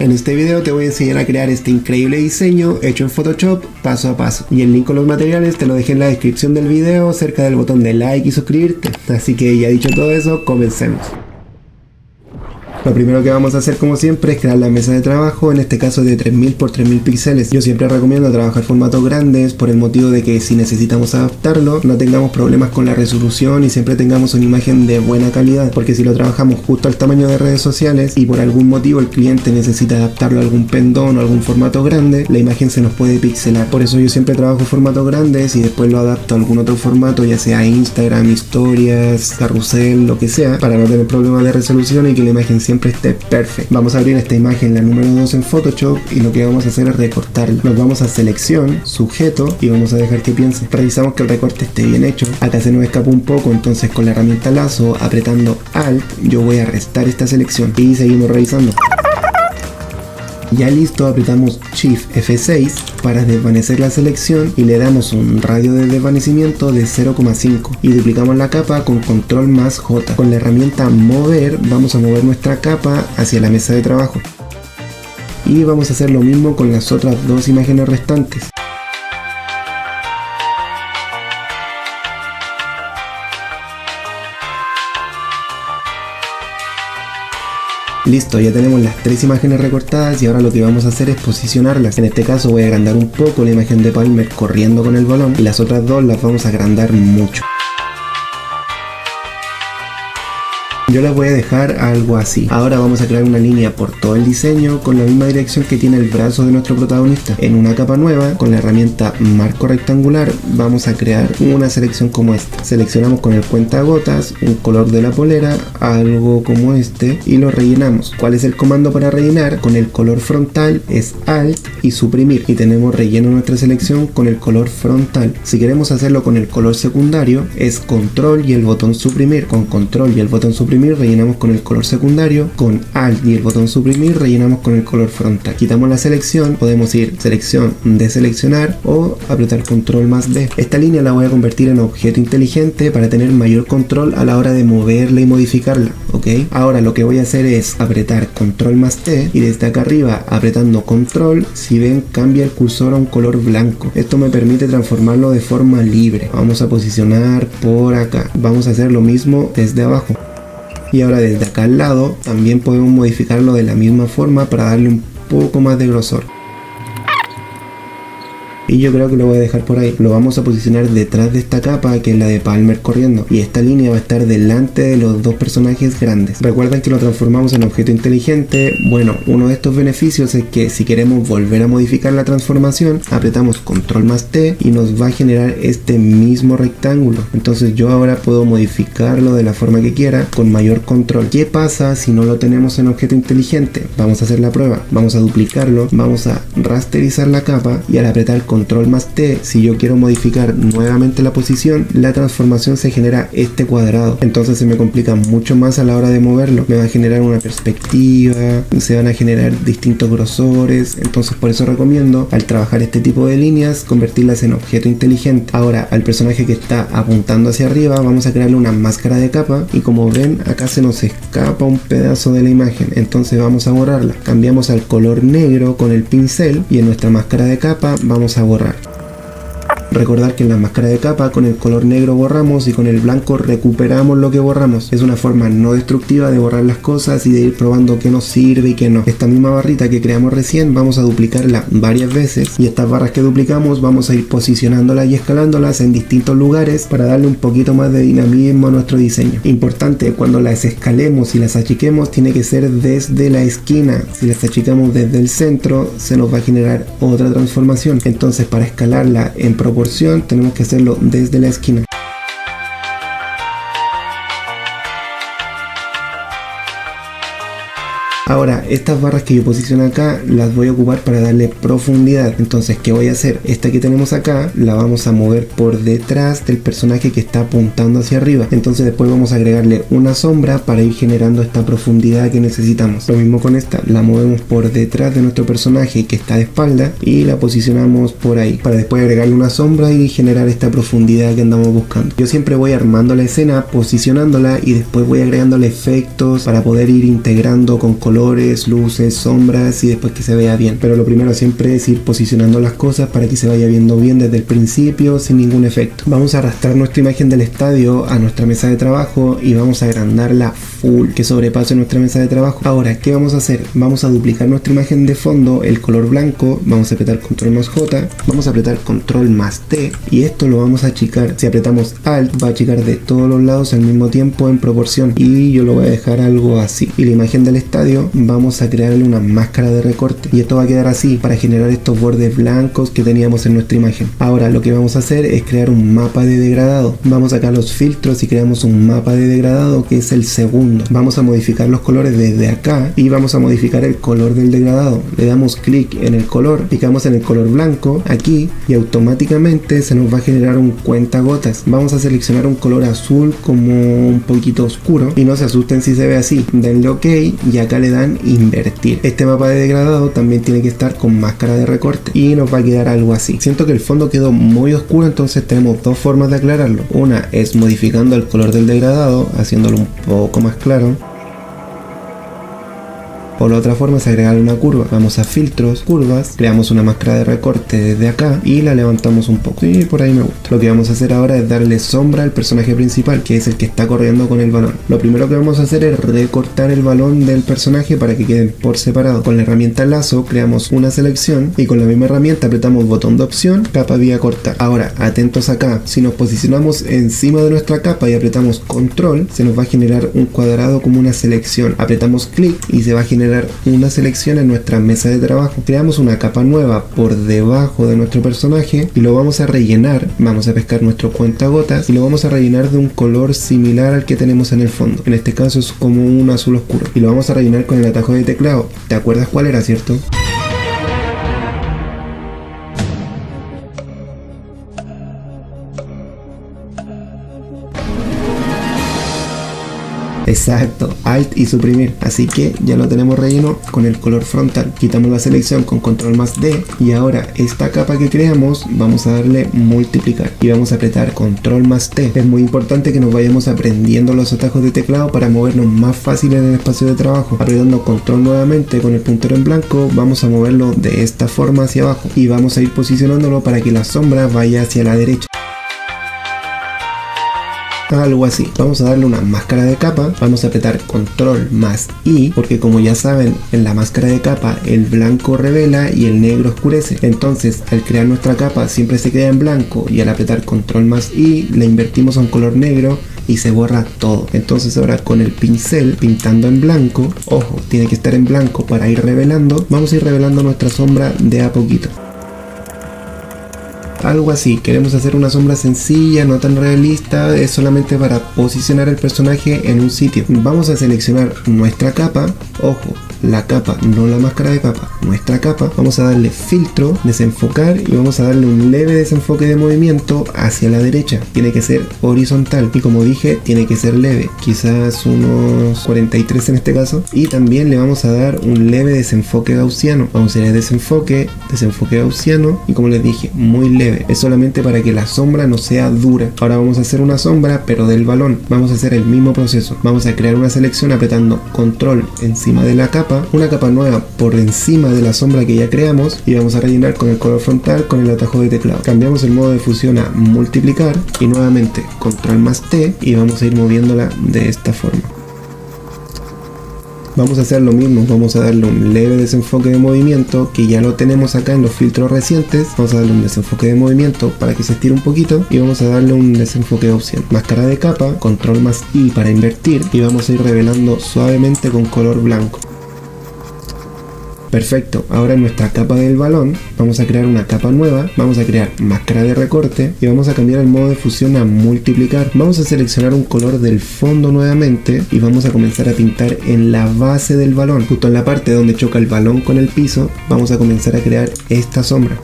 En este video te voy a enseñar a crear este increíble diseño hecho en Photoshop paso a paso. Y el link con los materiales te lo dejé en la descripción del video, cerca del botón de like y suscribirte. Así que ya dicho todo eso, comencemos. Lo primero que vamos a hacer como siempre es crear la mesa de trabajo, en este caso de 3000 por 3000 píxeles. Yo siempre recomiendo trabajar formatos grandes por el motivo de que si necesitamos adaptarlo no tengamos problemas con la resolución y siempre tengamos una imagen de buena calidad, porque si lo trabajamos justo al tamaño de redes sociales y por algún motivo el cliente necesita adaptarlo a algún pendón o algún formato grande, la imagen se nos puede pixelar. Por eso yo siempre trabajo formatos grandes y después lo adapto a algún otro formato, ya sea Instagram, historias, carrusel, lo que sea, para no tener problemas de resolución y que la imagen siempre esté perfecta. Vamos a abrir esta imagen, la número 2 en Photoshop, y lo que vamos a hacer es recortarla. Nos vamos a selección, sujeto, y vamos a dejar que piense. Revisamos que el recorte esté bien hecho. Acá se nos escapó un poco, entonces con la herramienta lazo, apretando Alt, yo voy a restar esta selección y seguimos revisando. Ya listo, apretamos Shift F6 para desvanecer la selección y le damos un radio de desvanecimiento de 0,5 y duplicamos la capa con control más J. Con la herramienta mover vamos a mover nuestra capa hacia la mesa de trabajo y vamos a hacer lo mismo con las otras dos imágenes restantes. Listo, ya tenemos las tres imágenes recortadas y ahora lo que vamos a hacer es posicionarlas. En este caso voy a agrandar un poco la imagen de Palmer corriendo con el balón y las otras dos las vamos a agrandar mucho. Yo las voy a dejar algo así. Ahora vamos a crear una línea por todo el diseño con la misma dirección que tiene el brazo de nuestro protagonista. En una capa nueva, con la herramienta marco rectangular, vamos a crear una selección como esta. Seleccionamos con el cuentagotas un color de la polera, algo como este, y lo rellenamos. ¿Cuál es el comando para rellenar? Con el color frontal es Alt y suprimir. Y tenemos relleno nuestra selección con el color frontal. Si queremos hacerlo con el color secundario, es Control y el botón suprimir. Con Control y el botón suprimir rellenamos con el color secundario, con Alt y el botón suprimir rellenamos con el color frontal. Quitamos la selección, podemos ir selección, deseleccionar o apretar control más D. Esta línea la voy a convertir en objeto inteligente para tener mayor control a la hora de moverla y modificarla, ¿ok? Ahora lo que voy a hacer es apretar control más T y desde acá arriba apretando control, si ven cambia el cursor a un color blanco. Esto me permite transformarlo de forma libre. Vamos a posicionar por acá. Vamos a hacer lo mismo desde abajo. Y ahora desde acá al lado también podemos modificarlo de la misma forma para darle un poco más de grosor. Y yo creo que lo voy a dejar por ahí. Lo vamos a posicionar detrás de esta capa que es la de Palmer corriendo. Y esta línea va a estar delante de los dos personajes grandes. Recuerden que lo transformamos en objeto inteligente. Bueno, uno de estos beneficios es que si queremos volver a modificar la transformación, apretamos control más T y nos va a generar este mismo rectángulo. Entonces yo ahora puedo modificarlo de la forma que quiera con mayor control. ¿Qué pasa si no lo tenemos en objeto inteligente? Vamos a hacer la prueba. Vamos a duplicarlo. Vamos a rasterizar la capa y al apretar control más T, si yo quiero modificar nuevamente la posición, la transformación se genera este cuadrado. Entonces se me complica mucho más a la hora de moverlo. Me va a generar una perspectiva, se van a generar distintos grosores. Entonces por eso recomiendo al trabajar este tipo de líneas convertirlas en objeto inteligente. Ahora al personaje que está apuntando hacia arriba vamos a crearle una máscara de capa y como ven acá se nos escapa un pedazo de la imagen. Entonces vamos a borrarla. Cambiamos al color negro con el pincel y en nuestra máscara de capa vamos a borrar. Recordar que en la máscara de capa con el color negro borramos y con el blanco recuperamos lo que borramos. Es una forma no destructiva de borrar las cosas y de ir probando qué nos sirve y qué no. Esta misma barrita que creamos recién vamos a duplicarla varias veces y estas barras que duplicamos vamos a ir posicionándolas y escalándolas en distintos lugares para darle un poquito más de dinamismo a nuestro diseño. Importante, cuando las escalemos y las achiquemos tiene que ser desde la esquina. Si las achicamos desde el centro se nos va a generar otra transformación. Entonces para escalarla en proporción tenemos que hacerlo desde la esquina. Ahora, estas barras que yo posiciono acá las voy a ocupar para darle profundidad. Entonces, ¿qué voy a hacer? Esta que tenemos acá la vamos a mover por detrás del personaje que está apuntando hacia arriba. Entonces después vamos a agregarle una sombra para ir generando esta profundidad que necesitamos. Lo mismo con esta, la movemos por detrás de nuestro personaje que está de espalda y la posicionamos por ahí para después agregarle una sombra y generar esta profundidad que andamos buscando. Yo siempre voy armando la escena, posicionándola y después voy agregándole efectos para poder ir integrando con color colores, luces, sombras y después que se vea bien. Pero lo primero siempre es ir posicionando las cosas para que se vaya viendo bien desde el principio sin ningún efecto. Vamos a arrastrar nuestra imagen del estadio a nuestra mesa de trabajo y vamos a agrandarla full, que sobrepase nuestra mesa de trabajo. Ahora, ¿qué vamos a hacer? Vamos a duplicar nuestra imagen de fondo, el color blanco, vamos a apretar control más J, vamos a apretar control más T y esto lo vamos a achicar. Si apretamos alt va a achicar de todos los lados al mismo tiempo en proporción y yo lo voy a dejar algo así. Y la imagen del estadio vamos a crearle una máscara de recorte y esto va a quedar así para generar estos bordes blancos que teníamos en nuestra imagen. Ahora lo que vamos a hacer es crear un mapa de degradado. Vamos acá a los filtros y creamos un mapa de degradado que es el segundo. Vamos a modificar los colores desde acá y vamos a modificar el color del degradado. Le damos clic en el color, picamos en el color blanco aquí y automáticamente se nos va a generar un cuentagotas. Vamos a seleccionar un color azul como un poquito oscuro y no se asusten si se ve así. Denle OK y acá le dan invertir. Este mapa de degradado también tiene que estar con máscara de recorte y nos va a quedar algo así. Siento que el fondo quedó muy oscuro, entonces tenemos dos formas de aclararlo. Una es modificando el color del degradado, haciéndolo un poco más claro. O la otra forma es agregarle una curva. Vamos a filtros, curvas, creamos una máscara de recorte desde acá y la levantamos un poco. Y por ahí me gusta. Lo que vamos a hacer ahora es darle sombra al personaje principal, que es el que está corriendo con el balón. Lo primero que vamos a hacer es recortar el balón del personaje para que queden por separado. Con la herramienta lazo creamos una selección y con la misma herramienta apretamos botón de opción, capa vía cortar. Ahora, atentos acá. Si nos posicionamos encima de nuestra capa y apretamos control, se nos va a generar un cuadrado como una selección. Apretamos clic y se va a generar una selección en nuestra mesa de trabajo. Creamos una capa nueva por debajo de nuestro personaje y lo vamos a rellenar. Vamos a pescar nuestro cuentagotas y lo vamos a rellenar de un color similar al que tenemos en el fondo. En este caso es como un azul oscuro y lo vamos a rellenar con el atajo de teclado. ¿Te acuerdas cuál era, cierto? Exacto, Alt y suprimir. Así que ya lo tenemos relleno con el color frontal. Quitamos la selección con control más D y ahora esta capa que creamos vamos a darle multiplicar y vamos a apretar control más T. Es muy importante que nos vayamos aprendiendo los atajos de teclado para movernos más fácil en el espacio de trabajo. Apretando control nuevamente con el puntero en blanco vamos a moverlo de esta forma hacia abajo y vamos a ir posicionándolo para que la sombra vaya hacia la derecha. Algo así. Vamos a darle una máscara de capa, vamos a apretar control más I, porque como ya saben, en la máscara de capa el blanco revela y el negro oscurece. Entonces al crear nuestra capa siempre se queda en blanco y al apretar control más I la invertimos a un color negro y se borra todo. Entonces ahora con el pincel pintando en blanco, ojo, tiene que estar en blanco para ir revelando, vamos a ir revelando nuestra sombra de a poquito. Algo así, queremos hacer una sombra sencilla, no tan realista, es solamente para posicionar el personaje en un sitio. Vamos a seleccionar nuestra capa, ojo, la capa, no la máscara de capa, nuestra capa. Vamos a darle filtro, desenfocar y vamos a darle un leve desenfoque de movimiento hacia la derecha. Tiene que ser horizontal y como dije, tiene que ser leve, quizás unos 43 en este caso. Y también le vamos a dar un leve desenfoque gaussiano. Vamos a hacer desenfoque gaussiano y como les dije, muy leve. Es solamente para que la sombra no sea dura. Ahora vamos a hacer una sombra pero del balón. Vamos a hacer el mismo proceso. Vamos a crear una selección apretando control encima de la capa, una capa nueva por encima de la sombra que ya creamos y vamos a rellenar con el color frontal con el atajo de teclado. Cambiamos el modo de fusión a multiplicar y nuevamente control más T y vamos a ir moviéndola de esta forma. Vamos a hacer lo mismo, vamos a darle un leve desenfoque de movimiento que ya lo tenemos acá en los filtros recientes. Vamos a darle un desenfoque de movimiento para que se estire un poquito y vamos a darle un desenfoque de opción. Máscara de capa, control más I para invertir y vamos a ir revelando suavemente con color blanco. Perfecto, ahora en nuestra capa del balón vamos a crear una capa nueva, vamos a crear máscara de recorte y vamos a cambiar el modo de fusión a multiplicar. Vamos a seleccionar un color del fondo nuevamente y vamos a comenzar a pintar en la base del balón, justo en la parte donde choca el balón con el piso. Vamos a comenzar a crear esta sombra.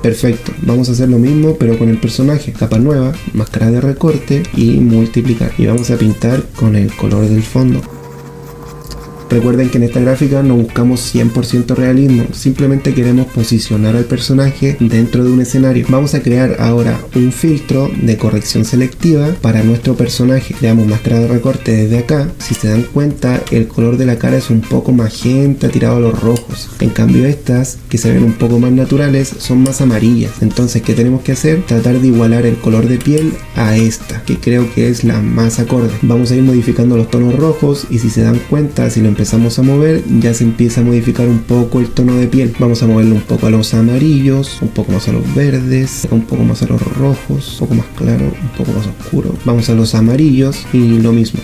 Perfecto, vamos a hacer lo mismo pero con el personaje. Capa nueva, máscara de recorte y multiplicar y vamos a pintar con el color del fondo. Recuerden que en esta gráfica no buscamos 100% realismo, simplemente queremos posicionar al personaje dentro de un escenario. Vamos a crear ahora un filtro de corrección selectiva para nuestro personaje. Le damos máscara de recorte desde acá. Si se dan cuenta, el color de la cara es un poco magenta tirado a los rojos. En cambio estas, que se ven un poco más naturales, son más amarillas. Entonces, ¿qué tenemos que hacer? Tratar de igualar el color de piel a esta, que creo que es la más acorde. Vamos a ir modificando los tonos rojos y si se dan cuenta, si lo empezamos a mover, ya se empieza a modificar un poco el tono de piel. Vamos a moverlo un poco a los amarillos, un poco más a los verdes, un poco más a los rojos, un poco más claro, un poco más oscuro. Vamos a los amarillos y lo mismo.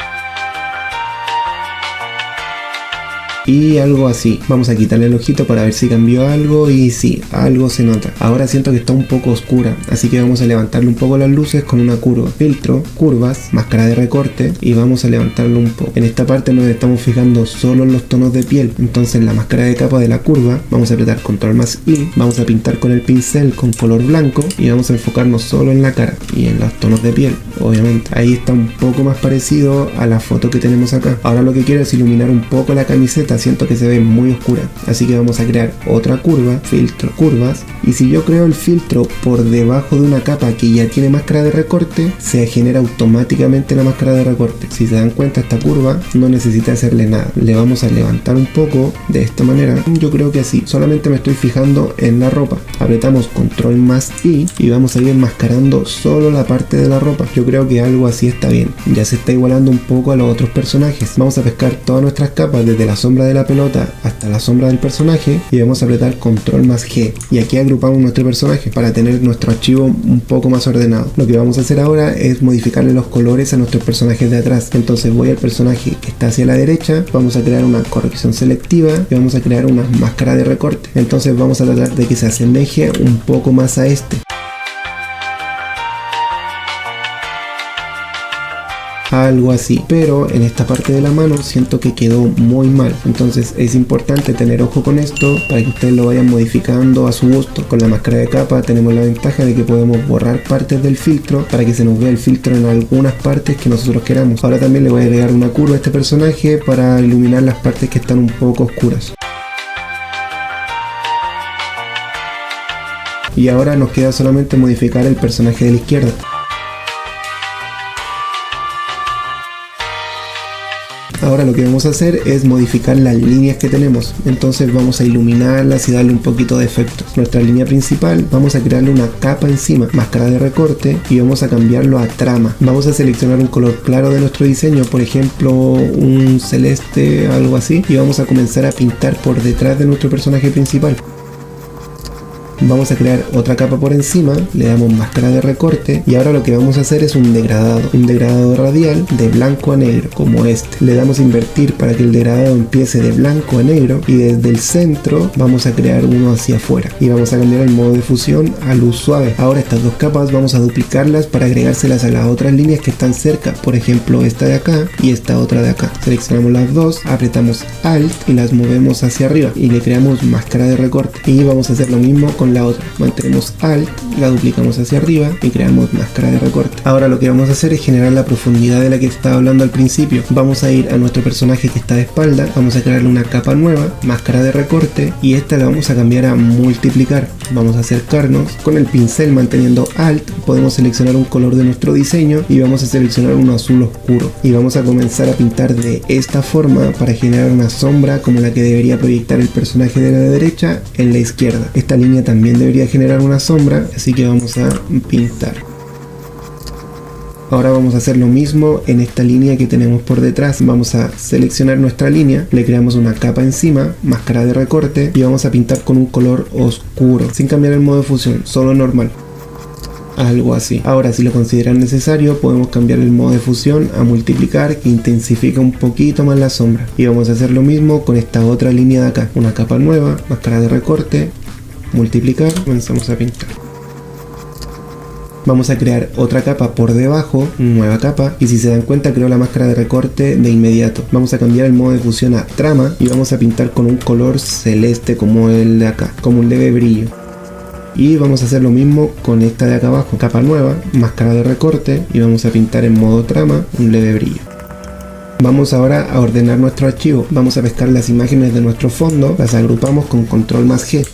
Y algo así. Vamos a quitarle el ojito para ver si cambió algo y sí, algo se nota. Ahora siento que está un poco oscura, así que vamos a levantarle un poco las luces con una curva. Filtro, curvas, máscara de recorte y vamos a levantarlo un poco. En esta parte nos estamos fijando solo en los tonos de piel, entonces en la máscara de capa de la curva vamos a apretar control más I, vamos a pintar con el pincel con color blanco y vamos a enfocarnos solo en la cara y en los tonos de piel, obviamente. Ahí está un poco más parecido a la foto que tenemos acá. Ahora lo que quiero es iluminar un poco la camiseta, siento que se ve muy oscura, así que vamos a crear otra curva, filtro, curvas, y si yo creo el filtro por debajo de una capa que ya tiene máscara de recorte, se genera automáticamente la máscara de recorte. Si se dan cuenta, esta curva no necesita hacerle nada. Le vamos a levantar un poco de esta manera, yo creo que así, solamente me estoy fijando en la ropa. Apretamos control más I y vamos a ir enmascarando solo la parte de la ropa. Yo creo que algo así está bien, ya se está igualando un poco a los otros personajes. Vamos a pescar todas nuestras capas desde la sombra de la pelota hasta la sombra del personaje y vamos a apretar control más G y aquí agrupamos nuestro personaje para tener nuestro archivo un poco más ordenado. Lo que vamos a hacer ahora es modificarle los colores a nuestros personajes de atrás. Entonces voy al personaje que está hacia la derecha, vamos a crear una corrección selectiva y vamos a crear una máscara de recorte. Entonces vamos a tratar de que se asemeje un poco más a este. Algo así, pero en esta parte de la mano siento que quedó muy mal, entonces es importante tener ojo con esto para que ustedes lo vayan modificando a su gusto. Con la máscara de capa tenemos la ventaja de que podemos borrar partes del filtro para que se nos vea el filtro en algunas partes que nosotros queramos. Ahora también le voy a agregar una curva a este personaje para iluminar las partes que están un poco oscuras. Y ahora nos queda solamente modificar el personaje de la izquierda. Ahora lo que vamos a hacer es modificar las líneas que tenemos, entonces vamos a iluminarlas y darle un poquito de efectos. Nuestra línea principal vamos a crearle una capa encima, máscara de recorte, y vamos a cambiarlo a trama. Vamos a seleccionar un color claro de nuestro diseño, por ejemplo un celeste, algo así, y vamos a comenzar a pintar por detrás de nuestro personaje principal. Vamos a crear otra capa por encima, le damos máscara de recorte y ahora lo que vamos a hacer es un degradado radial de blanco a negro, como este. Le damos invertir para que el degradado empiece de blanco a negro y desde el centro vamos a crear uno hacia afuera y vamos a cambiar el modo de fusión a luz suave. Ahora estas dos capas vamos a duplicarlas para agregárselas a las otras líneas que están cerca, por ejemplo esta de acá y esta otra de acá. Seleccionamos las dos, apretamos Alt y las movemos hacia arriba y le creamos máscara de recorte y vamos a hacer lo mismo con la otra. Mantenemos Alt, la duplicamos hacia arriba y creamos máscara de recorte. Ahora lo que vamos a hacer es generar la profundidad de la que estaba hablando al principio. Vamos a ir a nuestro personaje que está de espalda, vamos a crearle una capa nueva, máscara de recorte, y esta la vamos a cambiar a multiplicar. Vamos a acercarnos con el pincel manteniendo Alt, podemos seleccionar un color de nuestro diseño y vamos a seleccionar un azul oscuro y vamos a comenzar a pintar de esta forma para generar una sombra como la que debería proyectar el personaje de la derecha en la izquierda. Esta línea también debería generar una sombra, así que vamos a pintar. Ahora vamos a hacer lo mismo en esta línea que tenemos por detrás. Vamos a seleccionar nuestra línea, le creamos una capa encima, máscara de recorte y vamos a pintar con un color oscuro, sin cambiar el modo de fusión, solo normal. Algo así. Ahora, si lo consideran necesario, podemos cambiar el modo de fusión a multiplicar, que intensifica un poquito más la sombra. Y vamos a hacer lo mismo con esta otra línea de acá. Una capa nueva, máscara de recorte, multiplicar, comenzamos a pintar. Vamos a crear otra capa por debajo, nueva capa, y si se dan cuenta creo la máscara de recorte de inmediato. Vamos a cambiar el modo de fusión a trama y vamos a pintar con un color celeste como el de acá, como un leve brillo. Y vamos a hacer lo mismo con esta de acá abajo, capa nueva, máscara de recorte, y vamos a pintar en modo trama un leve brillo. Vamos ahora a ordenar nuestro archivo. Vamos a pescar las imágenes de nuestro fondo, las agrupamos con control más G.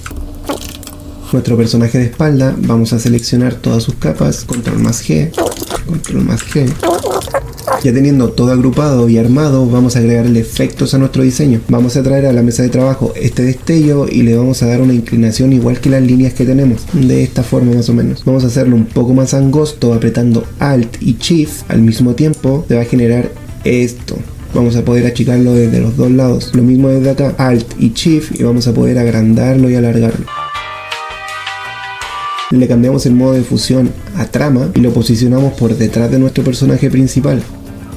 Nuestro personaje de espalda, vamos a seleccionar todas sus capas, control más G, control más G. Ya teniendo todo agrupado y armado, vamos a agregarle efectos a nuestro diseño. Vamos a traer a la mesa de trabajo este destello y le vamos a dar una inclinación igual que las líneas que tenemos, de esta forma más o menos. Vamos a hacerlo un poco más angosto, apretando Alt y Shift al mismo tiempo, se va a generar esto. Vamos a poder achicarlo desde los dos lados. Lo mismo desde acá, Alt y Shift, y vamos a poder agrandarlo y alargarlo. Le cambiamos el modo de fusión a trama y lo posicionamos por detrás de nuestro personaje principal.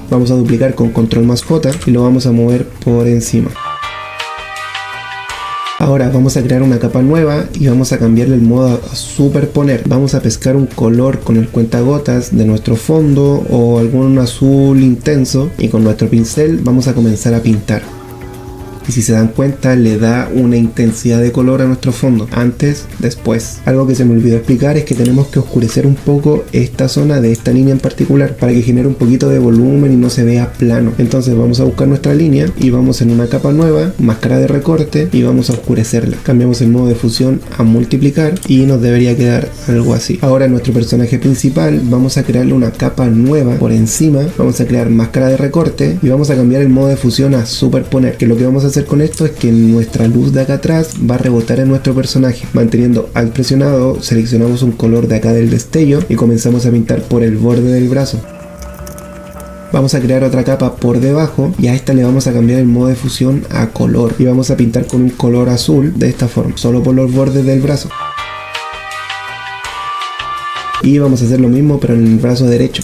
Vamos a duplicar con control más J y lo vamos a mover por encima. Ahora vamos a crear una capa nueva y vamos a cambiarle el modo a superponer. Vamos a pescar un color con el cuentagotas de nuestro fondo o algún azul intenso y con nuestro pincel vamos a comenzar a pintar. Y si se dan cuenta, le da una intensidad de color a nuestro fondo, antes, después. Algo que se me olvidó explicar es que tenemos que oscurecer un poco esta zona de esta línea en particular para que genere un poquito de volumen y no se vea plano. Entonces vamos a buscar nuestra línea y vamos en una capa nueva, máscara de recorte, y vamos a oscurecerla. Cambiamos el modo de fusión a multiplicar y nos debería quedar algo así. Ahora en nuestro personaje principal vamos a crearle una capa nueva por encima, vamos a crear máscara de recorte y vamos a cambiar el modo de fusión a superponer, que lo que vamos a hacer con esto es que nuestra luz de acá atrás va a rebotar en nuestro personaje. Manteniendo Alt presionado, seleccionamos un color de acá del destello y comenzamos a pintar por el borde del brazo. Vamos a crear otra capa por debajo y a esta le vamos a cambiar el modo de fusión a color y vamos a pintar con un color azul de esta forma, solo por los bordes del brazo. Y vamos a hacer lo mismo pero en el brazo derecho.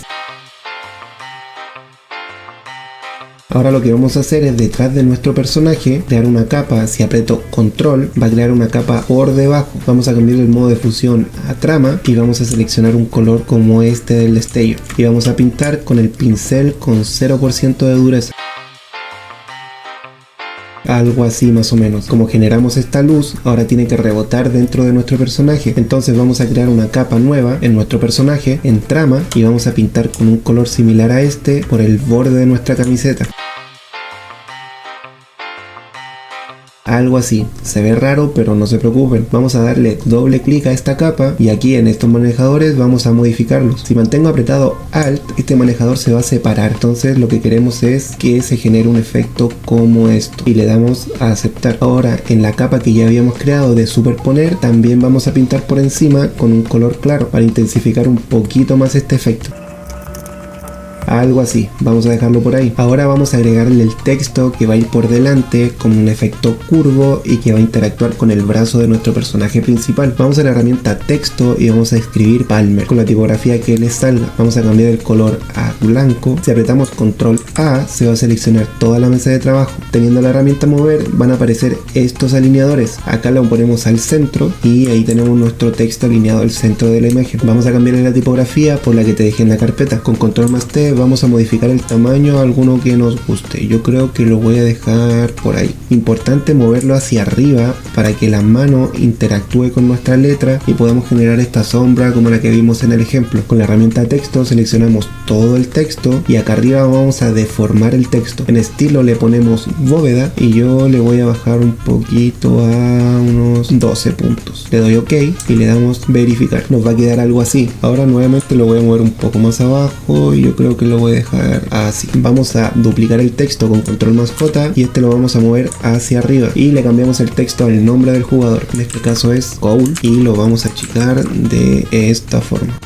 Ahora lo que vamos a hacer es detrás de nuestro personaje crear una capa. Si aprieto control va a crear una capa por debajo. Vamos a cambiar el modo de fusión a trama y vamos a seleccionar un color como este del destello y vamos a pintar con el pincel con 0% de dureza. Algo así más o menos. Como generamos esta luz, ahora tiene que rebotar dentro de nuestro personaje. Entonces vamos a crear una capa nueva en nuestro personaje, en trama, y vamos a pintar con un color similar a este por el borde de nuestra camiseta. Algo así, se ve raro pero no se preocupen, vamos a darle doble clic a esta capa y aquí en estos manejadores vamos a modificarlos. Si mantengo apretado Alt, este manejador se va a separar, entonces lo que queremos es que se genere un efecto como esto y le damos a aceptar. Ahora en la capa que ya habíamos creado de superponer también vamos a pintar por encima con un color claro para intensificar un poquito más este efecto. Algo así, vamos a dejarlo por ahí. Ahora vamos a agregarle el texto que va a ir por delante con un efecto curvo y que va a interactuar con el brazo de nuestro personaje principal. Vamos a la herramienta texto y vamos a escribir Palmer con la tipografía que les salga. Vamos a cambiar el color a blanco. Si apretamos control A se va a seleccionar toda la mesa de trabajo. Teniendo la herramienta mover van a aparecer estos alineadores. Acá lo ponemos al centro y ahí tenemos nuestro texto alineado al centro de la imagen. Vamos a cambiarle la tipografía por la que te dejé en la carpeta. Con control más T vamos a modificar el tamaño a alguno que nos guste. Yo creo que lo voy a dejar por ahí. Importante moverlo hacia arriba para que la mano interactúe con nuestra letra y podamos generar esta sombra como la que vimos en el ejemplo. Con la herramienta texto seleccionamos todo el texto y acá arriba vamos a deformar el texto. En estilo le ponemos bóveda y yo le voy a bajar un poquito a unos 12 puntos. Le doy OK y le damos verificar. Nos va a quedar algo así. Ahora nuevamente lo voy a mover un poco más abajo y yo creo que lo voy a dejar así. Vamos a duplicar el texto con control más J y este lo vamos a mover hacia arriba y le cambiamos el texto al nombre del jugador. En este caso es Cole y lo vamos a achicar de esta forma.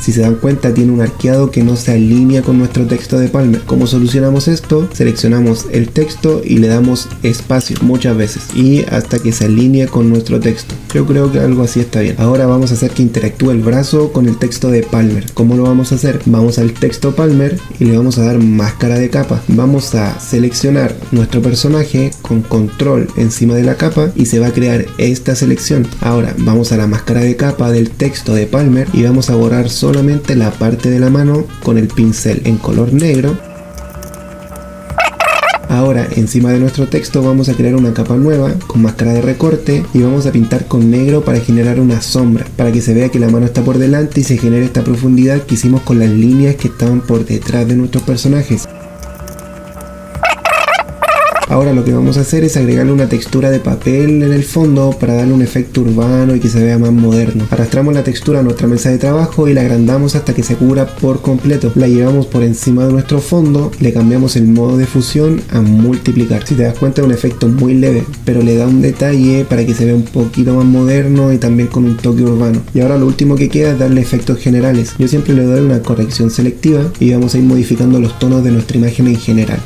Si se dan cuenta tiene un arqueado que no se alinea con nuestro texto de Palmer. ¿Cómo solucionamos esto? Seleccionamos el texto y le damos espacio muchas veces y hasta que se alinee con nuestro texto. Yo creo que algo así está bien. Ahora vamos a hacer que interactúe el brazo con el texto de Palmer. ¿Cómo lo vamos a hacer? Vamos al texto Palmer y le vamos a dar máscara de capa. Vamos a seleccionar nuestro personaje con control encima de la capa y se va a crear esta selección. Ahora vamos a la máscara de capa del texto de Palmer y vamos a borrar solamente la parte de la mano con el pincel en color negro. Ahora encima de nuestro texto vamos a crear una capa nueva con máscara de recorte y vamos a pintar con negro para generar una sombra, para que se vea que la mano está por delante y se genere esta profundidad que hicimos con las líneas que estaban por detrás de nuestros personajes. Ahora lo que vamos a hacer es agregarle una textura de papel en el fondo para darle un efecto urbano y que se vea más moderno. Arrastramos la textura a nuestra mesa de trabajo y la agrandamos hasta que se cubra por completo. La llevamos por encima de nuestro fondo, le cambiamos el modo de fusión a multiplicar. Si te das cuenta es un efecto muy leve, pero le da un detalle para que se vea un poquito más moderno y también con un toque urbano. Y ahora lo último que queda es darle efectos generales. Yo siempre le doy una corrección selectiva y vamos a ir modificando los tonos de nuestra imagen en general.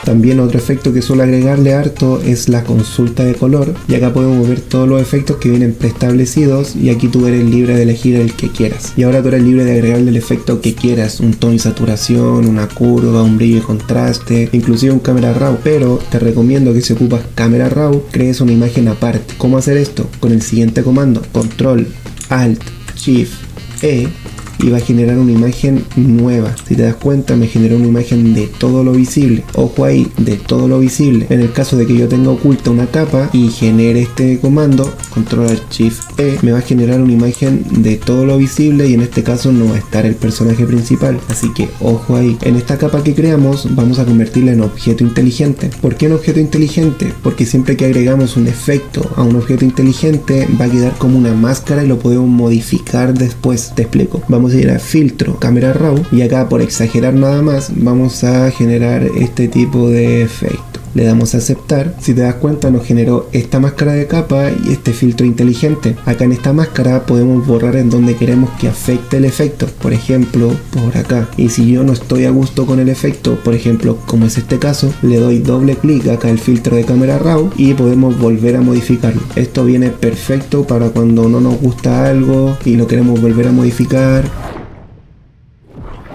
También otro efecto que suelo agregarle harto es la consulta de color, y acá podemos ver todos los efectos que vienen preestablecidos y aquí tú eres libre de elegir el que quieras. Y ahora tú eres libre de agregarle el efecto que quieras, un tono y saturación, una curva, un brillo y contraste, inclusive un camera raw, pero te recomiendo que si ocupas camera raw crees una imagen aparte. ¿Cómo hacer esto? Con el siguiente comando: control, alt, shift, E, y va a generar una imagen nueva. Si te das cuenta me generó una imagen de todo lo visible. Ojo ahí, de todo lo visible. En el caso de que yo tenga oculta una capa y genere este comando, control shift E, me va a generar una imagen de todo lo visible y en este caso no va a estar el personaje principal. Así que ojo ahí. En esta capa que creamos vamos a convertirla en objeto inteligente. ¿Por qué en objeto inteligente? Porque siempre que agregamos un efecto a un objeto inteligente va a quedar como una máscara y lo podemos modificar después. Te explico. Vamos a ir a filtro, camera raw, y acá por exagerar nada más vamos a generar este tipo de efecto. Le damos a aceptar. Si te das cuenta nos generó esta máscara de capa y este filtro inteligente. Acá en esta máscara podemos borrar en donde queremos que afecte el efecto, por ejemplo por acá. Y si yo no estoy a gusto con el efecto, por ejemplo como es este caso, le doy doble clic acá al filtro de cámara raw y podemos volver a modificarlo. Esto viene perfecto para cuando no nos gusta algo y lo queremos volver a modificar.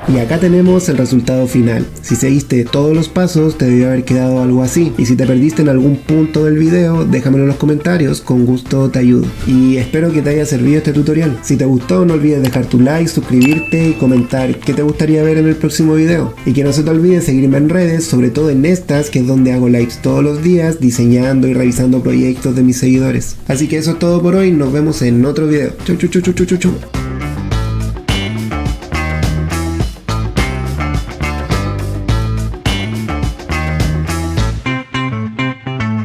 Y acá tenemos el resultado final. Si seguiste todos los pasos te debió haber quedado algo así. Y si te perdiste en algún punto del video, déjamelo en los comentarios, con gusto te ayudo. Y espero que te haya servido este tutorial. Si te gustó no olvides dejar tu like, suscribirte y comentar qué te gustaría ver en el próximo video. Y que no se te olvide seguirme en redes, sobre todo en estas, que es donde hago lives todos los días, diseñando y revisando proyectos de mis seguidores. Así que eso es todo por hoy, nos vemos en otro video. Chau, chau, chau, chau, chau, chau.